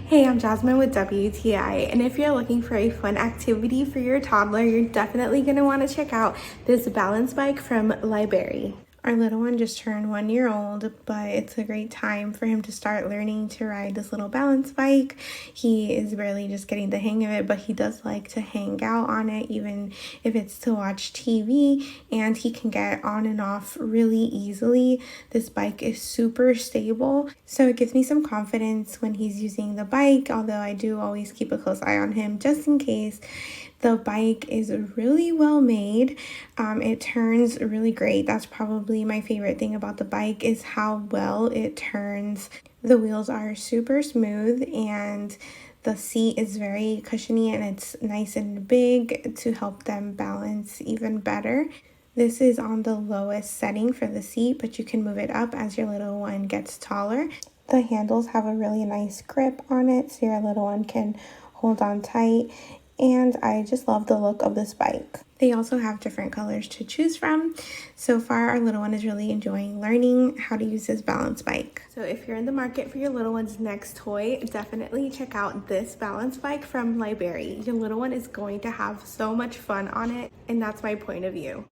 Hey, I'm Jasmine with WTI, and if you're looking for a fun activity for your toddler, you're definitely going to want to check out this balance bike from Liberry. Our little one just turned 1 year old, but it's a great time for him to start learning to ride this little balance bike. He is barely just getting the hang of it, but he does like to hang out on it, even if it's to watch TV, and he can get on and off really easily. This bike is super stable, so it gives me some confidence when he's using the bike, although I do always keep a close eye on him just in case. The bike is really well made. It turns really great. That's probably my favorite thing about the bike is how well it turns. The wheels are super smooth and the seat is very cushiony and it's nice and big to help them balance even better. This is on the lowest setting for the seat, but you can move it up as your little one gets taller. The handles have a really nice grip on it so your little one can hold on tight. And I just love the look of this bike. They also have different colors to choose from. So far, our little one is really enjoying learning how to use this balance bike. So if you're in the market for your little one's next toy, definitely check out this balance bike from Liberry. Your little one is going to have so much fun on it, and that's my point of view.